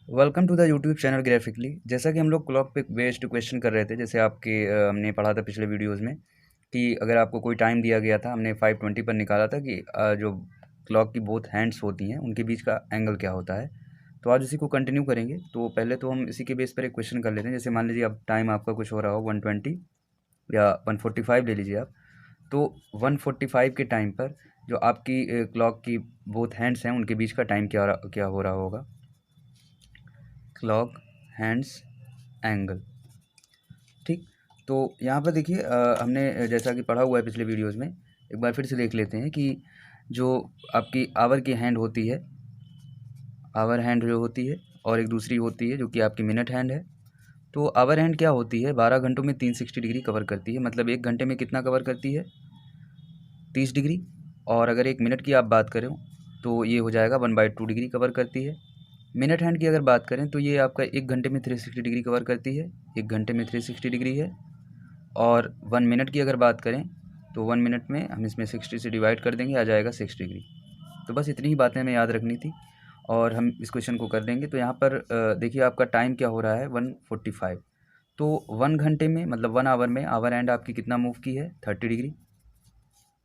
Welcome to the YouTube channel graphically. जैसा कि हम लोग क्लॉक पे बेस्ड क्वेश्चन कर रहे थे, जैसे आपके हमने पढ़ा था पिछले वीडियोस में कि अगर आपको कोई टाइम दिया गया था, हमने 5:20 पर निकाला था कि जो क्लॉक की बोथ हैंड्स होती हैं उनके बीच का एंगल क्या होता है। तो आज उसी को कंटिन्यू करेंगे। तो पहले तो हम इसी के बेस पर एक क्वेश्चन कर लेते हैं। जैसे मान लीजिए अब टाइम आपका कुछ हो रहा हो 120 या 145 ले लीजिए आप। तो 145 के टाइम पर जो आपकी क्लॉक की बोथ हैंड्स हैं उनके बीच का टाइम क्या हो रहा होगा। क्लॉक हैंड्स एंगल, ठीक। तो यहाँ पर देखिए हमने जैसा कि पढ़ा हुआ है पिछले वीडियोस में, एक बार फिर से देख लेते हैं कि जो आपकी आवर की हैंड होती है, आवर हैंड जो होती है, और एक दूसरी होती है जो कि आपकी मिनट हैंड है। तो आवर हैंड क्या होती है, 12 घंटों में 360 डिग्री कवर करती है। मतलब एक घंटे में कितना कवर करती है, 30 डिग्री। और अगर एक मिनट की आप बात करें तो ये हो जाएगा 1/2 डिग्री कवर करती है। मिनट हैंड की अगर बात करें तो ये आपका एक घंटे में 360 डिग्री कवर करती है, एक घंटे में 360 डिग्री है। और 1 मिनट की अगर बात करें तो 1 मिनट में हम इसमें 60 से डिवाइड कर देंगे, आ जाएगा 6 डिग्री। तो बस इतनी ही बातें हमें याद रखनी थी और हम इस क्वेश्चन को कर देंगे। तो यहाँ पर देखिए आपका टाइम क्या हो रहा है 145। तो 1 घंटे में मतलब 1 आवर में आवर हैंड आपकी कितना मूव की है, 30 डिग्री,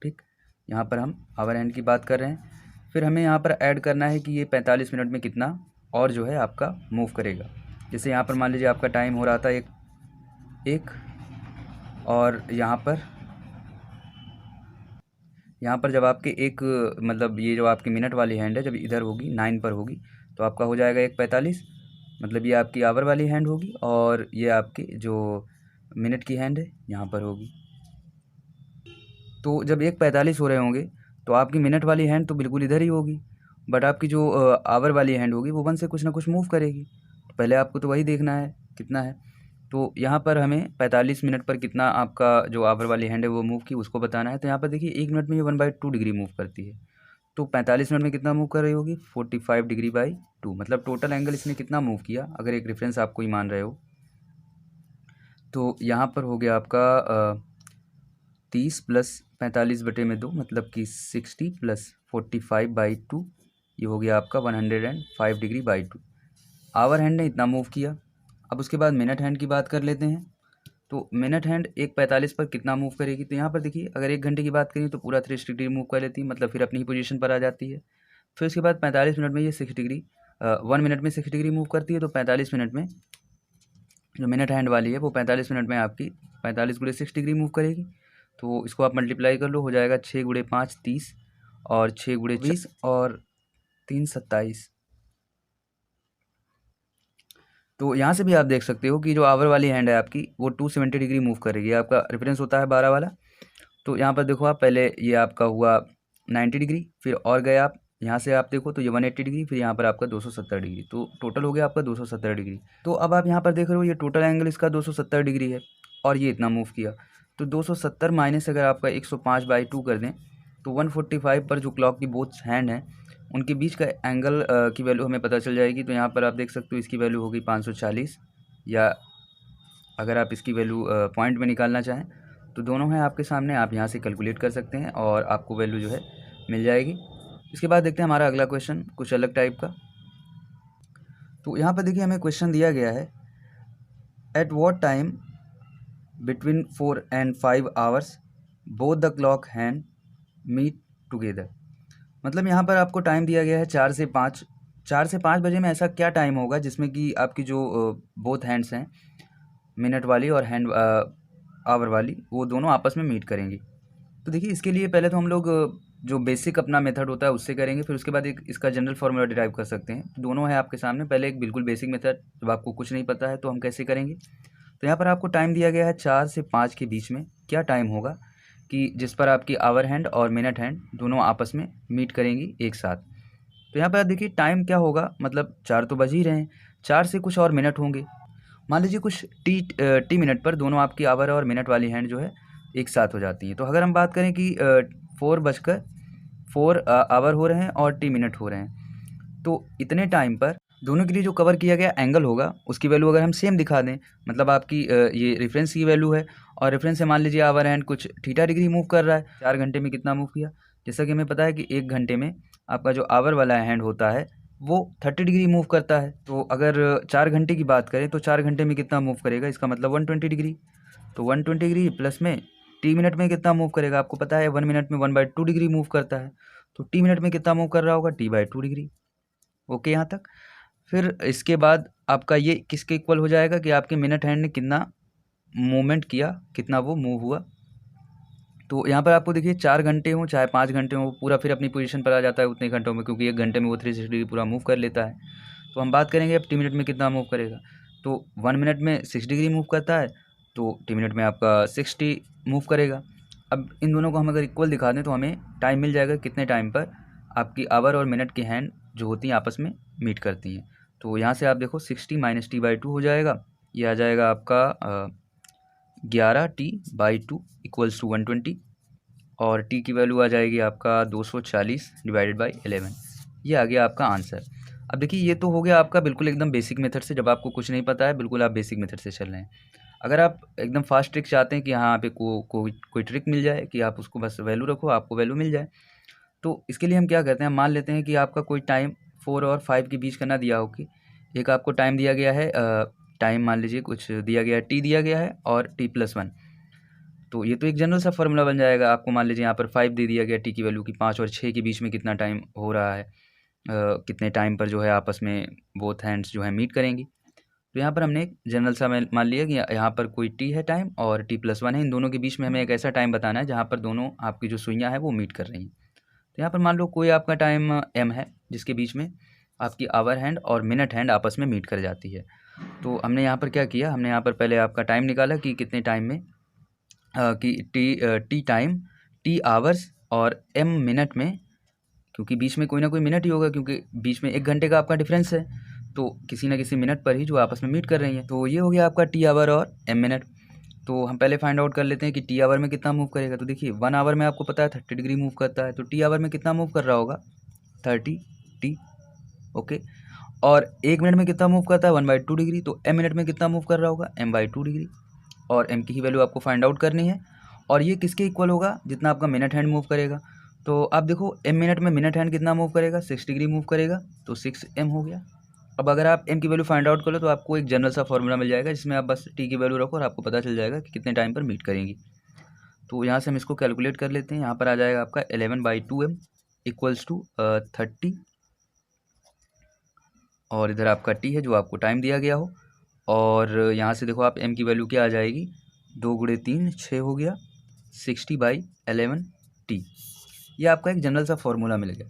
ठीक। यहाँ पर हम आवर हैंड की बात कर रहे हैं। फिर हमें यहाँ पर ऐड करना है कि ये 45 मिनट में कितना और जो है आपका मूव करेगा। जैसे यहाँ पर मान लीजिए आपका टाइम हो रहा था एक, और यहाँ पर जब आपके एक मतलब ये जो आपकी मिनट वाली हैंड है जब इधर होगी 9 पर होगी तो आपका हो जाएगा 1:45। मतलब ये आपकी आवर वाली हैंड होगी और ये आपकी जो मिनट की हैंड है यहाँ पर होगी। तो जब 1:45 हो रहे होंगे तो आपकी मिनट वाली हैंड तो बिल्कुल इधर ही होगी, बट आपकी जो आवर वाली हैंड होगी वो 1 से कुछ ना कुछ मूव करेगी। तो पहले आपको तो वही देखना है कितना है। तो यहाँ पर हमें 45 मिनट पर कितना आपका जो आवर वाली हैंड है वो मूव की उसको बताना है। तो यहाँ पर देखिए 1 मिनट में ये 1/2 डिग्री मूव करती है। तो 45 मिनट में कितना मूव कर रही होगी, 45 डिग्री बाई 2। मतलब टोटल एंगल इसने कितना मूव किया, अगर एक रेफरेंस आपको ही मान रहे हो तो यहाँ पर हो गया आपका 30 प्लस 45/2 मतलब कि 60 प्लस 45/2, ये हो गया आपका 105 डिग्री बाई 2। आवर हैंड ने इतना मूव किया। अब उसके बाद मिनट हैंड की बात कर लेते हैं। तो मिनट हैंड 1:45 पर कितना मूव करेगी। तो यहाँ पर देखिए अगर 1 घंटे की बात करें तो पूरा 360 डिग्री मूव कर लेती है, मतलब फिर अपनी ही पोजीशन पर आ जाती है। फिर उसके बाद 45 मिनट में ये 6 डिग्री 1 मिनट में 6 डिग्री मूव करती है। तो 45 मिनट में जो मिनट हैंड वाली है वो 45 मिनट में आपकी 45 × 6 डिग्री मूव करेगी। तो इसको आप मल्टीप्लाई कर लो, हो जाएगा 6 × 5 30 और 6 × 20 और 3 27। तो यहाँ से भी आप देख सकते हो कि जो आवर वाली हैंड है आपकी वो 270 डिग्री मूव करेगी। आपका रेफरेंस होता है 12 वाला। तो यहाँ पर देखो आप, पहले ये आपका हुआ 90 डिग्री, फिर और गए आप यहाँ से आप देखो तो ये 180 डिग्री, फिर यहाँ पर आपका 270 डिग्री। तो टोटल हो गया आपका 270 डिग्री। तो अब आप यहाँ पर देख रहे हो ये टोटल एंगल इसका 270 डिग्री है और ये इतना मूव किया। तो 270 माइनस अगर आपका 105/2 कर दें तो 145 पर जो क्लॉक की बोथ हैंड हैं उनके बीच का एंगल की वैल्यू हमें पता चल जाएगी। तो यहाँ पर आप देख सकते हो इसकी वैल्यू होगी 540, या अगर आप इसकी वैल्यू पॉइंट में निकालना चाहें तो दोनों हैं आपके सामने, आप यहाँ से कैलकुलेट कर सकते हैं और आपको वैल्यू जो है मिल जाएगी। इसके बाद देखते हैं हमारा अगला क्वेश्चन कुछ अलग टाइप का। तो यहाँ पर देखिए हमें क्वेश्चन दिया गया है, at what time between 4 and 5 hours both the clock hand meet together. मतलब यहाँ पर आपको टाइम दिया गया है 4 से 5। 4 से 5 बजे में ऐसा क्या टाइम होगा जिसमें कि आपकी जो बोथ हैंड्स हैं, मिनट वाली और हैंड आवर वाली, वो दोनों आपस में मीट करेंगी। तो देखिए इसके लिए पहले तो हम लोग जो बेसिक अपना मेथड होता है उससे करेंगे, फिर उसके बाद एक इसका जनरल फार्मूला डिराइव कर सकते हैं। तो दोनों है आपके सामने। पहले एक बिल्कुल बेसिक मेथड, जब आपको कुछ नहीं पता है तो हम कैसे करेंगे। तो यहाँ पर आपको टाइम दिया गया है 4 से 5 के बीच में क्या टाइम होगा कि जिस पर आपकी आवर हैंड और मिनट हैंड दोनों आपस में मीट करेंगी एक साथ। तो यहाँ पर देखिए टाइम क्या होगा, मतलब 4 तो बज ही रहे हैं, 4 से कुछ और मिनट होंगे। मान लीजिए कुछ टी मिनट पर दोनों आपकी आवर और मिनट वाली हैंड जो है एक साथ हो जाती है। तो अगर हम बात करें कि 4 आवर हो रहे हैं और टी मिनट हो रहे हैं, तो इतने टाइम पर दोनों के लिए जो कवर किया गया एंगल होगा उसकी वैल्यू अगर हम सेम दिखा दें, मतलब आपकी ये रेफरेंस की वैल्यू है और रेफरेंस से मान लीजिए आवर हैंड कुछ थीटा डिग्री मूव कर रहा है, 4 घंटे में कितना मूव किया। जैसा कि हमें पता है कि 1 घंटे में आपका जो आवर वाला हैंड होता है वो 30 डिग्री मूव करता है। तो अगर 4 घंटे की बात करें तो 4 घंटे में कितना मूव करेगा, इसका मतलब 120 डिग्री। तो 120 डिग्री प्लस में टी मिनट में कितना मूव करेगा, आपको पता है 1 मिनट में 1/2 डिग्री मूव करता है। तो टी मिनट में कितना मूव कर रहा होगा, t/2 डिग्री। ओके यहाँ तक। फिर इसके बाद आपका ये किसके इक्वल हो जाएगा कि आपके मिनट हैंड ने कितना मूवमेंट किया, कितना वो मूव हुआ। तो यहाँ पर आपको देखिए 4 घंटे हों चाहे 5 घंटे हों, पूरा फिर अपनी पोजीशन पर आ जाता है उतने घंटों में, क्योंकि 1 घंटे में वो 360 डिग्री पूरा मूव कर लेता है। तो हम बात करेंगे अब टी मिनट में कितना मूव करेगा। तो 1 मिनट में 6 डिग्री मूव करता है, तो टी मिनट में आपका 60 मूव करेगा। अब इन दोनों को हम अगर इक्वल दिखा दें तो हमें टाइम मिल जाएगा कितने टाइम पर आपकी आवर और मिनट की हैंड जो होती हैं आपस में मीट करती हैं। तो यहाँ से आप देखो 60 - t/2 हो जाएगा, ये आ जाएगा आपका 11t/2 = 120, और t की वैल्यू आ जाएगी आपका 240 / 11। ये आ गया आपका आंसर। अब देखिए ये तो हो गया आपका बिल्कुल एकदम बेसिक मेथड से, जब आपको कुछ नहीं पता है बिल्कुल आप बेसिक मेथड से चल रहे हैं। अगर आप एकदम फास्ट ट्रिक चाहते हैं कि हाँ यहाँ पे कोई ट्रिक मिल जाए कि आप उसको बस वैल्यू रखो आपको वैल्यू मिल जाए, तो इसके लिए हम क्या करते हैं, मान लेते हैं कि आपका कोई टाइम 4 और 5 के बीच का ना दिया हो, कि एक आपको टाइम दिया गया है, टाइम मान लीजिए कुछ दिया गया है, टी दिया गया है और t+1। तो ये तो एक जनरल सा फार्मूला बन जाएगा। आपको मान लीजिए यहाँ पर 5 दे दिया गया टी की वैल्यू की, 5 और 6 के बीच में कितना टाइम हो रहा है, कितने टाइम पर जो है आपस में बोथ हैंड्स जो है मीट करेंगी। तो यहाँ पर हमने एक जनरल सा मान लिया कि यहाँ पर कोई टी है टाइम और t+1 है, इन दोनों के बीच में हमें एक ऐसा टाइम बताना है जहाँ पर दोनों आपकी जो सुइयाँ हैं वो मीट कर रही हैं। तो यहाँ पर मान लो कोई आपका टाइम m है जिसके बीच में आपकी आवर हैंड और मिनट हैंड आपस में मीट कर जाती है। तो हमने यहाँ पर क्या किया, हमने यहाँ पर पहले आपका टाइम निकाला कि कितने टाइम में कि टी टाइम, टी आवर्स और m मिनट में, क्योंकि बीच में कोई ना कोई मिनट ही होगा, क्योंकि बीच में 1 घंटे का आपका डिफरेंस है, तो किसी ना किसी मिनट पर ही जो आपस में मीट कर रही हैं। तो ये हो गया आपका टी आवर और m मिनट। तो हम पहले फाइंड आउट कर लेते हैं कि टी आवर में कितना मूव करेगा। तो देखिए 1 आवर में आपको पता है 30 डिग्री मूव करता है, तो टी आवर में कितना मूव कर रहा होगा, 30 टी। ओके, और 1 मिनट में कितना मूव करता है, 1/2 डिग्री। तो m मिनट में कितना मूव कर रहा होगा, m/2 डिग्री, और m की ही वैल्यू आपको फाइंड आउट करनी है। और ये किसके इक्वल होगा, जितना आपका मिनट हैंड मूव करेगा। तो आप देखो m मिनट में मिनट हैंड कितना मूव करेगा, 6 डिग्री मूव करेगा, तो 6m हो गया। अब अगर आप m की वैल्यू फाइंड आउट कर लो तो आपको एक जनरल सा फॉर्मूला मिल जाएगा जिसमें आप बस t की वैल्यू रखो और आपको पता चल जाएगा कि कितने टाइम पर मीट करेंगी। तो यहाँ से हम इसको कैलकुलेट कर लेते हैं। यहाँ पर आ जाएगा आपका 11/2m = 30, और इधर आपका t है जो आपको टाइम दिया गया हो, और यहाँ से देखो आप m की वैल्यू क्या आ जाएगी, 2 × 3 = 6 हो गया, 60/11t। ये आपका एक जनरल सा फॉर्मूला मिल गया।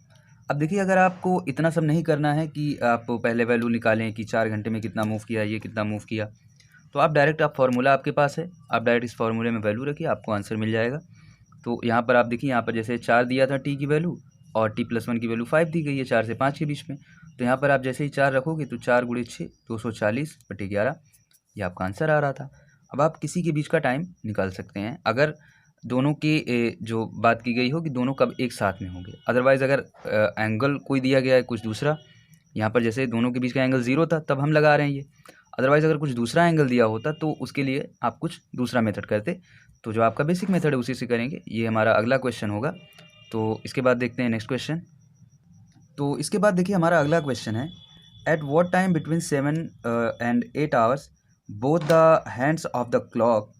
अब देखिए अगर आपको इतना सब नहीं करना है कि आप पहले वैल्यू निकालें कि 4 घंटे में कितना मूव किया, ये कितना मूव किया, तो आप डायरेक्ट फार्मूला आपके पास है, आप डायरेक्ट इस फार्मूले में वैल्यू रखिए, आपको आंसर मिल जाएगा। तो यहाँ पर आप देखिए, यहाँ पर जैसे 4 दिया था टी की वैल्यू और t+1 की वैल्यू 5 दी गई है 4 से 5 के बीच में। तो यहाँ पर आप जैसे ही 4 रखोगे तो 4 × 6 240/11, ये आपका आंसर आ रहा था। अब आप किसी के बीच का टाइम निकाल सकते हैं अगर दोनों की जो बात की गई हो कि दोनों कब एक साथ में होंगे। अदरवाइज़ अगर एंगल कोई दिया गया है कुछ दूसरा, यहाँ पर जैसे दोनों के बीच का एंगल 0 था तब हम लगा रहे हैं ये। अदरवाइज़ अगर कुछ दूसरा एंगल दिया होता तो उसके लिए आप कुछ दूसरा मेथड करते। तो जो आपका बेसिक मेथड है उसी से करेंगे। ये हमारा अगला क्वेश्चन होगा। तो इसके बाद देखते हैं नेक्स्ट क्वेश्चन। तो इसके बाद देखिए हमारा अगला क्वेश्चन है, at what time between 7 and 8 hours both the hands of the clock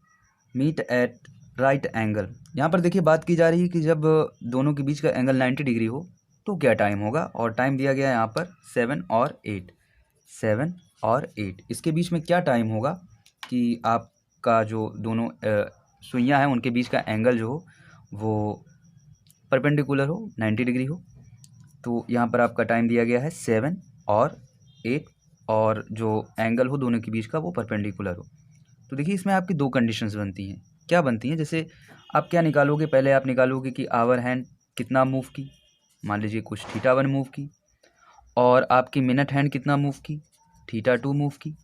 meet at right angle. यहाँ पर देखिए बात की जा रही है कि जब दोनों के बीच का एंगल 90 डिग्री हो तो क्या टाइम होगा, और टाइम दिया गया है यहाँ पर 7 और 8। 7 और 8 इसके बीच में क्या टाइम होगा कि आपका जो दोनों सुइयाँ हैं उनके बीच का एंगल जो हो वो परपेंडिकुलर हो, 90 डिग्री हो। तो यहाँ पर आपका टाइम दिया गया है 7 और 8, और जो एंगल हो दोनों के बीच का वो परपेंडिकुलर हो। तो देखिए इसमें आपकी 2 कंडीशंस बनती हैं। क्या बनती हैं, जैसे आप क्या निकालोगे, पहले आप निकालोगे कि आवर हैंड कितना मूव की, मान लीजिए कुछ θ1 मूव की, और आपकी मिनट हैंड कितना मूव की, θ2 मूव की।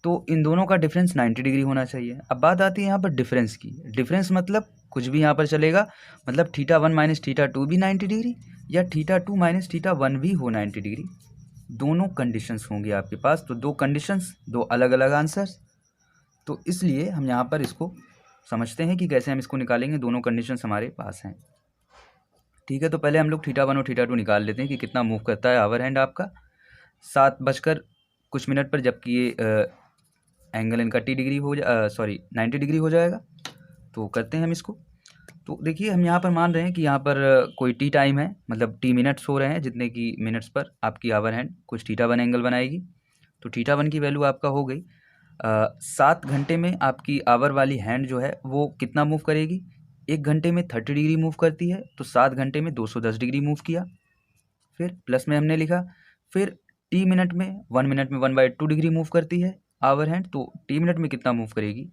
तो इन दोनों का डिफरेंस 90 डिग्री होना चाहिए। अब बात आती है यहाँ पर डिफरेंस की। डिफरेंस मतलब कुछ भी यहाँ पर चलेगा, मतलब θ1 - θ2 भी 90 डिग्री या θ2 - θ1 भी हो 90 डिग्री। दोनों कंडीशंस होंगी आपके पास। तो 2 कंडीशंस, 2 अलग अलग आंसर्स। तो इसलिए हम यहाँ पर इसको समझते हैं कि कैसे हम इसको निकालेंगे। दोनों कंडीशंस हमारे पास हैं। ठीक है, तो पहले हम लोग θ1 और θ2 निकाल लेते हैं कि कितना मूव करता है आवर हैंड आपका 7 बजकर कुछ मिनट पर, जबकि ये एंगल इनका 90 डिग्री हो जाएगा। तो करते हैं हम इसको। तो देखिए हम यहाँ पर मान रहे हैं कि यहाँ पर कोई टी टाइम है, मतलब टी मिनट्स हो रहे हैं, जितने की मिनट्स पर आपकी आवर हैंड कुछ θ1 एंगल बनाएगी। तो θ1 की वैल्यू आपका हो गई 7 घंटे में आपकी आवर वाली हैंड जो है वो कितना मूव करेगी। 1 घंटे में 30 डिग्री मूव करती है, तो 7 घंटे में 210 डिग्री मूव किया। फिर प्लस में हमने लिखा, फिर टी मिनट में 1 मिनट में 1/2 डिग्री मूव करती है आवर हैंड, तो टी मिनट में कितना मूव करेगी,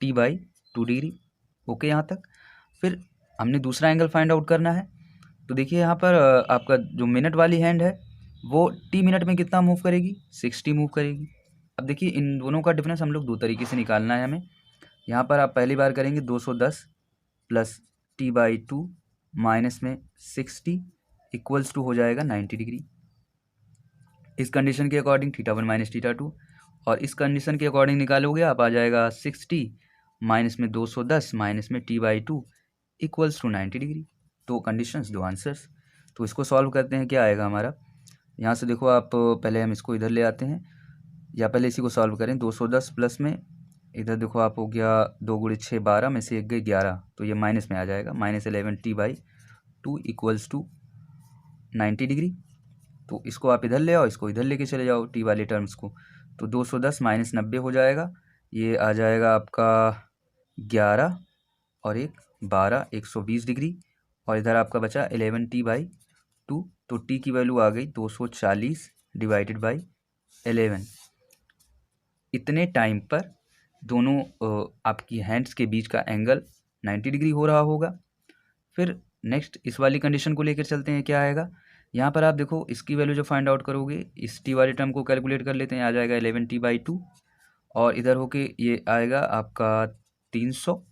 t/2 डिग्री। ओके यहाँ तक। फिर हमने दूसरा एंगल फाइंड आउट करना है। तो देखिए यहाँ पर आपका जो मिनट वाली हैंड है वो टी मिनट में कितना मूव करेगी, 60 मूव करेगी। अब देखिए इन दोनों का डिफरेंस हम लोग दो तरीके से निकालना है हमें। यहाँ पर आप पहली बार करेंगे 210 प्लस t/2 माइनस में 60 इक्वल्स टू हो जाएगा 90 डिग्री। इस कंडीशन के अकॉर्डिंग θ1 माइनस θ2, और इस कंडीशन के अकॉर्डिंग निकालोगे आप आ जाएगा 60 माइनस में 210 माइनस में t/2 इक्वल्स टू 90 डिग्री। दो कंडीशंस, दो आंसर्स। तो इसको सॉल्व करते हैं, क्या आएगा हमारा। यहाँ से देखो आप, पहले हम इसको इधर ले आते हैं, या पहले इसी को सॉल्व करें। 210 प्लस में इधर देखो आप हो गया 2 × 6 12 में से 1 गई 11, तो ये माइनस में आ जाएगा, -11 t/2 इक्वल्स टू 90 डिग्री। तो इसको आप इधर ले आओ, इसको इधर लेके चले जाओ टी वाले टर्म्स को। तो 210 माइनस 90 हो जाएगा, ये आ जाएगा आपका 11 और 1 12, 120 डिग्री। और इधर आपका बचा 11 t/2, तो t की वैल्यू आ गई 240 डिवाइडेड बाई 11। इतने टाइम पर दोनों आपकी हैंड्स के बीच का एंगल 90 डिग्री हो रहा होगा। फिर नेक्स्ट इस वाली कंडीशन को लेकर चलते हैं, क्या आएगा। यहाँ पर आप देखो इसकी वैल्यू जो फाइंड आउट करोगे, इस टी वाले टर्म को कैलकुलेट कर लेते हैं, आ जाएगा 11 t/2, और इधर होके ये आएगा आपका 300।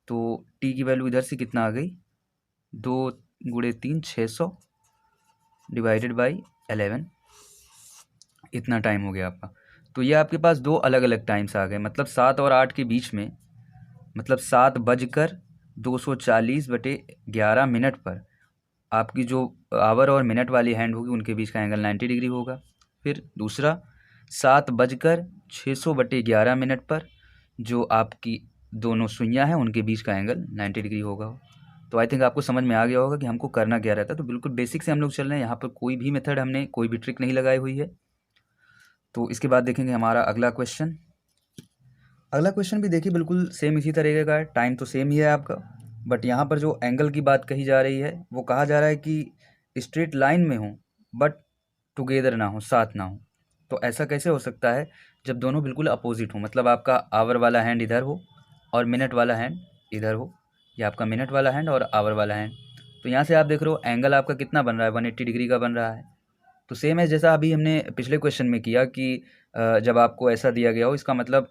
तो टी की वैल्यू इधर से कितना आ गई, 2 × 3 600 डिवाइडेड बाई 11। इतना टाइम हो गया आपका। तो ये आपके पास दो अलग अलग टाइम्स आ गए, मतलब 7 और 8 के बीच में, मतलब 7:240/11 मिनट पर आपकी जो आवर और मिनट वाली हैंड होगी उनके बीच का एंगल 90 डिग्री होगा। फिर दूसरा 7:600/11 मिनट पर जो आपकी दोनों सुइयाँ हैं उनके बीच का एंगल 90 डिग्री होगा। तो आई थिंक आपको समझ में आ गया होगा कि हमको करना क्या रहता है। तो बिल्कुल बेसिक से हम लोग चल रहे हैं, यहाँ पर कोई भी मेथड हमने कोई भी ट्रिक नहीं लगाई हुई है। तो इसके बाद देखेंगे हमारा अगला क्वेश्चन। अगला क्वेश्चन भी देखिए बिल्कुल सेम इसी तरीके का है, टाइम तो सेम ही है आपका, बट यहाँ पर जो एंगल की बात कही जा रही है वो कहा जा रहा है कि स्ट्रेट लाइन में हो बट टुगेदर ना हो, साथ ना हो। तो ऐसा कैसे हो सकता है जब दोनों बिल्कुल अपोजिट हो, मतलब आपका आवर वाला हैंड इधर हो और मिनट वाला हैंड इधर हो, या आपका मिनट वाला हैंड और आवर वाला हैंड। तो यहाँ से आप देख रहे हो एंगल आपका कितना बन रहा है, 180 डिग्री का बन रहा है। तो सेम है जैसा अभी हमने पिछले क्वेश्चन में किया कि जब आपको ऐसा दिया गया हो, इसका मतलब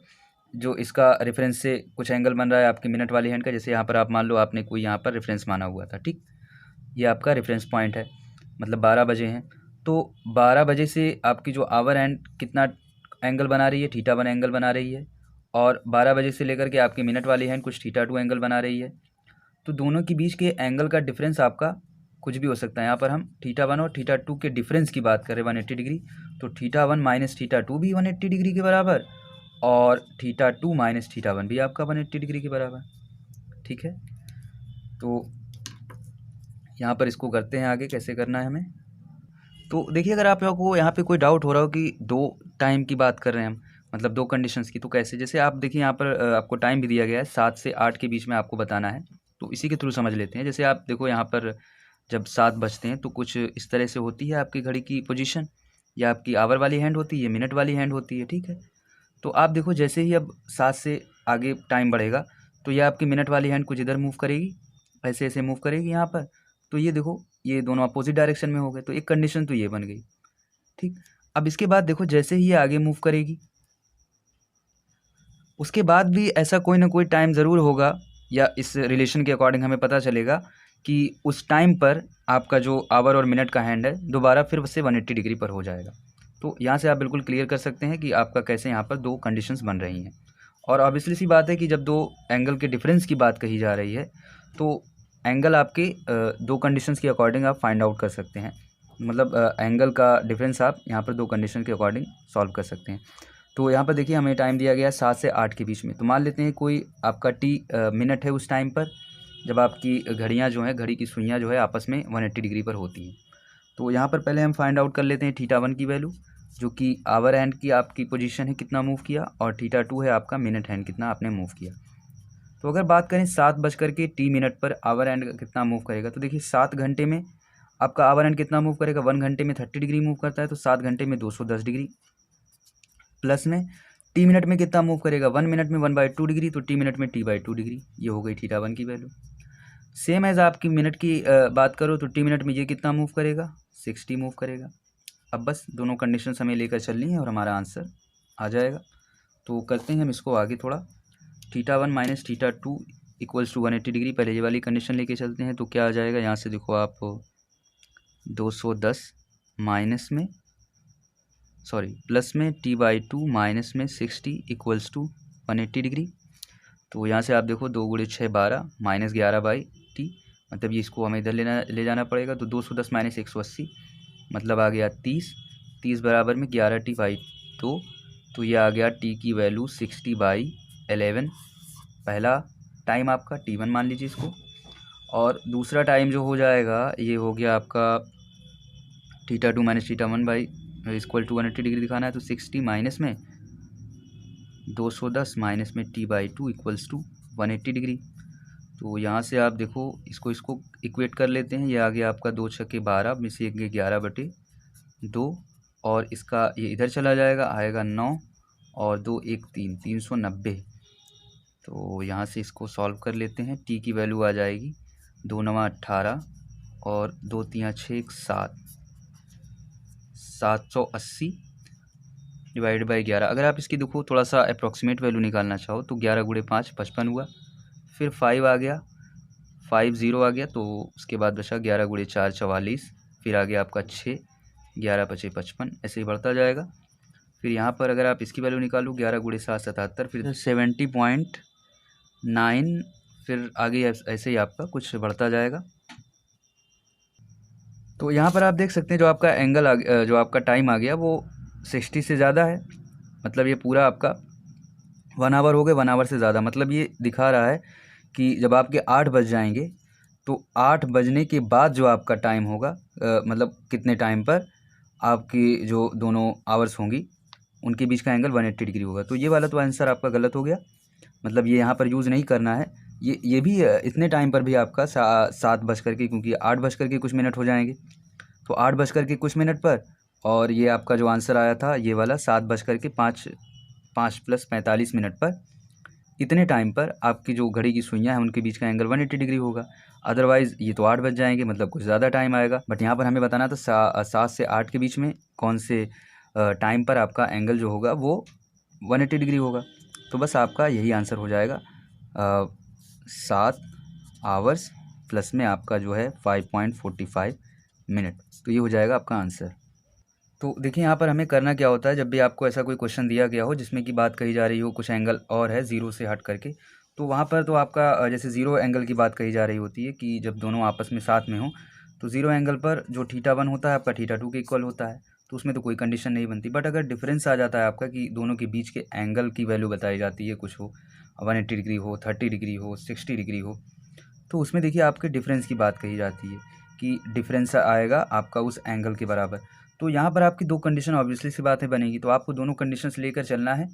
जो इसका रेफरेंस से कुछ एंगल बन रहा है आपकी मिनट वाली हैंड का, जैसे यहाँ पर आप मान लो आपने कोई यहाँ पर रेफरेंस माना हुआ था, ठीक, ये आपका रेफरेंस पॉइंट है, मतलब 12 बजे हैं। तो 12 बजे से आपकी जो आवर हैंड कितना एंगल बना रही है, θ1 एंगल बना रही है, और 12 बजे से लेकर के आपकी मिनट वाली हैंड कुछ θ2 एंगल बना रही है। तो दोनों के बीच के एंगल का डिफरेंस आपका कुछ भी हो सकता है। यहाँ पर हम θ1 और θ2 के डिफरेंस की बात करें 180 डिग्री, तो θ1 माइनस θ2 भी 180 डिग्री के बराबर, और θ2 माइनस θ1 भी आपका 180 डिग्री के बराबर, ठीक है। तो यहाँ पर इसको करते हैं आगे, कैसे करना है हमें। तो देखिए अगर आप लोगों को यहाँ पे कोई डाउट हो रहा हो कि दो टाइम की बात कर रहे हैं हम, मतलब दो कंडीशंस की, तो कैसे, जैसे आप देखिए यहाँ पर आपको टाइम भी दिया गया है 7 से 8 के बीच में आपको बताना है, तो इसी के थ्रू समझ लेते हैं। जैसे आप देखो यहाँ पर जब 7 बजते हैं तो कुछ इस तरह से होती है आपकी घड़ी की पोजीशन, या आपकी आवर वाली हैंड होती है, मिनट वाली हैंड होती है, ठीक है। तो आप देखो जैसे ही अब 7 से आगे टाइम बढ़ेगा तो ये आपकी मिनट वाली हैंड कुछ इधर मूव करेगी, ऐसे ऐसे मूव करेगी यहाँ पर। तो ये देखो ये दोनों अपोजिट डायरेक्शन में हो गए, तो एक कंडीशन तो ये बन गई, ठीक। अब इसके बाद देखो जैसे ही ये आगे मूव करेगी उसके बाद भी ऐसा कोई ना कोई टाइम ज़रूर होगा, या इस रिलेशन के अकॉर्डिंग हमें पता चलेगा कि उस टाइम पर आपका जो आवर और मिनट का हैंड है दोबारा फिर से 180 डिग्री पर हो जाएगा। तो यहाँ से आप बिल्कुल क्लियर कर सकते हैं कि आपका कैसे यहाँ पर दो कंडीशंस बन रही हैं। और ऑब्वियसली सी बात है कि जब दो एंगल के डिफरेंस की बात कही जा रही है तो एंगल आपके दो कंडीशंस के अकॉर्डिंग आप फाइंड आउट कर सकते हैं, मतलब एंगल का डिफरेंस आप यहाँ पर दो कंडीशन के अकॉर्डिंग सॉल्व कर सकते हैं। तो यहाँ पर देखिए हमें टाइम दिया गया है 7 से 8 के बीच में। तो मान लेते हैं कोई आपका मिनट है उस टाइम पर जब आपकी घड़ियाँ जो हैं, घड़ी की सुइयाँ जो है आपस में 180 डिग्री पर होती हैं। तो यहाँ पर पहले हम फाइंड आउट कर लेते हैं थीटा 1 की वैल्यू, जो कि आवर हैंड की आपकी पोजीशन है कितना मूव किया, और थीटा 2 है आपका मिनट हैंड कितना आपने मूव किया। तो अगर बात करें 7:t पर आवर हैंड कितना मूव करेगा, तो देखिए 7 घंटे में आपका आवर हैंड कितना मूव करेगा, 1 घंटे में 30 डिग्री मूव करता है, तो 7 घंटे में 210 डिग्री, प्लस में टी मिनट में कितना मूव करेगा, 1 मिनट में 1/2 डिग्री, तो टी मिनट में t/2 डिग्री। ये हो गई थीटा 1 की वैल्यू। सेम एज आपकी मिनट की बात करो तो टी मिनट में ये कितना मूव करेगा, 60 मूव करेगा। अब बस दोनों कंडीशंस हमें लेकर चलनी है और हमारा आंसर आ जाएगा। तो करते हैं हम इसको आगे थोड़ा। Theta 1 minus theta 2 equals to 180 degree, पहले ये वाली कंडीशन लेके चलते हैं। तो क्या आ जाएगा, यहाँ से देखो आप 210 माइनस में प्लस में t/2 माइनस में 60 इक्वल्स टू 180 डिग्री। तो यहाँ से आप देखो 2 × 6 12 माइनस 11/t, मतलब ये इसको हमें इधर ले जाना पड़ेगा। तो 210 माइनस 180 मतलब आ गया 30 बराबर में 11t/2, तो ये आ गया t की वैल्यू 60/11। पहला टाइम आपका t1 मान लीजिए इसको, और दूसरा टाइम जो हो जाएगा ये हो गया आपका theta 2 minus theta 1 equal to 180 degree दिखाना है, तो 60 माइनस में 210 माइनस में t/2 इक्वल्स टू 180 डिग्री। तो यहाँ से आप देखो इसको इक्वेट कर लेते हैं। ये आ गया आपका 2 × 6 12 में से 11/2, और इसका ये इधर चला जाएगा, आएगा 9 और 2 1 3 390। तो यहाँ से इसको सॉल्व कर लेते हैं। t की वैल्यू आ जाएगी 2 × 9 18 और 2 × 3 6 7 780 डिवाइड बाई 11। अगर आप इसकी देखो थोड़ा सा अप्रॉक्सीमेट वैल्यू निकालना चाहो तो 11 × 5 55 हुआ, फिर 5 आ गया, 5 0 आ गया, तो उसके बाद बचा 11 × 4 44, फिर आ गया आपका 6, 11 × 5 55, ऐसे ही बढ़ता जाएगा। फिर यहाँ पर अगर आप इसकी वैल्यू निकालो 11 × 7 77, फिर 70.9, फिर आगे ऐसे ही आपका कुछ बढ़ता जाएगा। तो यहाँ पर आप देख सकते हैं जो आपका एंगल जो आपका टाइम आ गया वो 60 से ज़्यादा है, मतलब ये पूरा आपका 1 आवर हो गए, 1 आवर से ज़्यादा। मतलब ये दिखा रहा है कि जब आपके 8 बज जाएंगे तो 8 बजने के बाद जो आपका टाइम होगा, मतलब कितने टाइम पर आपकी जो दोनों आवर्स होंगी उनके बीच का एंगल 180 डिग्री होगा। तो ये वाला तो आंसर आपका गलत हो गया, मतलब ये यहाँ पर यूज़ नहीं करना है। ये भी इतने टाइम पर भी आपका 7 बज करके, क्योंकि 8 बज करके कुछ मिनट हो जाएंगे, तो 8 बज करके कुछ मिनट पर, और ये आपका जो आंसर आया था ये वाला 7 बज करके 5 + 45 मिनट पर, इतने टाइम पर आपकी जो घड़ी की सुइयाँ हैं उनके बीच का एंगल 180 डिग्री होगा। अदरवाइज़ ये तो 8 बज जाएंगे, मतलब कुछ ज़्यादा टाइम आएगा। बट यहाँ पर हमें बताना था 7 से 8 के बीच में कौन से टाइम पर आपका एंगल जो होगा वो 180 डिग्री होगा। तो बस आपका यही आंसर हो जाएगा, 7 आवर्स प्लस में आपका जो है 5.45 मिनट। तो ये हो जाएगा आपका आंसर। तो देखिए यहाँ पर हमें करना क्या होता है, जब भी आपको ऐसा कोई क्वेश्चन दिया गया हो जिसमें कि बात कही जा रही हो कुछ एंगल और है ज़ीरो से हट करके, तो वहाँ पर तो आपका जैसे ज़ीरो एंगल की बात कही जा रही होती है कि जब दोनों आपस में साथ में हो, तो ज़ीरो एंगल पर जो थीटा 1 होता है आपका थीटा 2 के इक्वल होता है, तो उसमें तो कोई कंडीशन नहीं बनती। बट अगर डिफरेंस आ जाता है आपका कि दोनों के बीच के एंगल की वैल्यू बताई जाती है, कुछ हो 180 डिग्री हो, 30 डिग्री हो, 60 डिग्री हो, तो उसमें देखिए आपके डिफरेंस की बात कही जाती है कि डिफरेंस आएगा आपका उस एंगल के बराबर। तो यहाँ पर आपकी दो कंडीशन ऑब्वियसली सी बात है बनेगी, तो आपको दोनों कंडीशंस लेकर चलना है।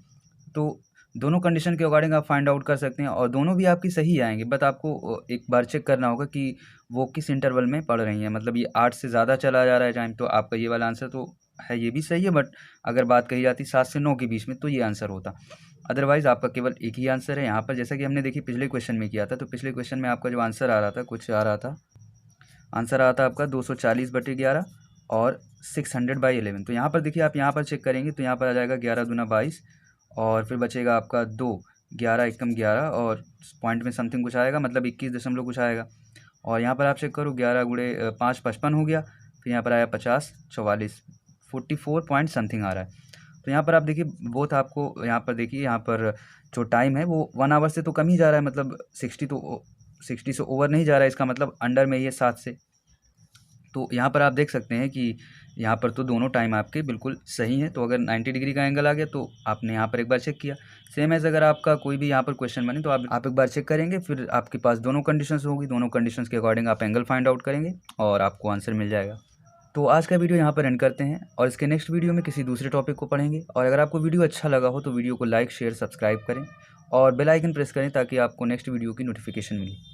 तो दोनों कंडीशन के अकॉर्डिंग आप फाइंड आउट कर सकते हैं, और दोनों भी आपकी सही आएंगे। बट आपको एक बार चेक करना होगा कि वो किस इंटरवल में पढ़ रही हैं, मतलब ये 8 से ज़्यादा चला जा रहा है टाइम, तो आपका ये वाला आंसर तो है, ये भी सही है। बट अगर बात कही जाती 7 से 9 के बीच में, तो ये आंसर होता। अदरवाइज़ आपका केवल एक ही आंसर है यहाँ पर, जैसा कि हमने देखी पिछले क्वेश्चन में किया था। तो पिछले क्वेश्चन में आपका जो आंसर आ रहा था, कुछ आ रहा था, आंसर आ रहा था आपका 240/11 और 600/11। तो यहाँ पर देखिए आप यहाँ पर चेक करेंगे तो यहाँ पर आ जाएगा 11 दूना 22, और फिर बचेगा आपका 2, 11 एकम 11, और पॉइंट में समथिंग कुछ आएगा, मतलब 21 दशमलव कुछ आएगा। और यहाँ पर आप चेक करो 11 × 5 55 हो गया, फिर यहाँ पर आया 50 44 44 पॉइंट समथिंग आ रहा है। तो यहाँ पर आप देखिए बोथ आपको यहाँ पर देखिए यहाँ पर जो टाइम है वो 1 आवर से तो कम ही जा रहा है, मतलब 60 तो 60 से ओवर नहीं जा रहा है, इसका मतलब अंडर में ही है 7 से। तो यहाँ पर आप देख सकते हैं कि यहाँ पर तो दोनों टाइम आपके बिल्कुल सही हैं। तो अगर 90 डिग्री का एंगल आ गया तो आपने यहाँ पर एक बार चेक किया। सेम एज़ अगर आपका कोई भी यहाँ पर क्वेश्चन बने तो आप एक बार चेक करेंगे, फिर आपके पास दोनों कंडीशंस होगी, दोनों कंडीशंस के अकॉर्डिंग आप एंगल फाइंड आउट करेंगे और आपको आंसर मिल जाएगा। तो आज का वीडियो यहाँ पर एंड करते हैं और इसके नेक्स्ट वीडियो में किसी दूसरे टॉपिक को पढ़ेंगे। और अगर आपको वीडियो अच्छा लगा हो तो वीडियो को लाइक शेयर सब्सक्राइब करें और बेल आइकन प्रेस करें ताकि आपको नेक्स्ट वीडियो की नोटिफिकेशन मिले।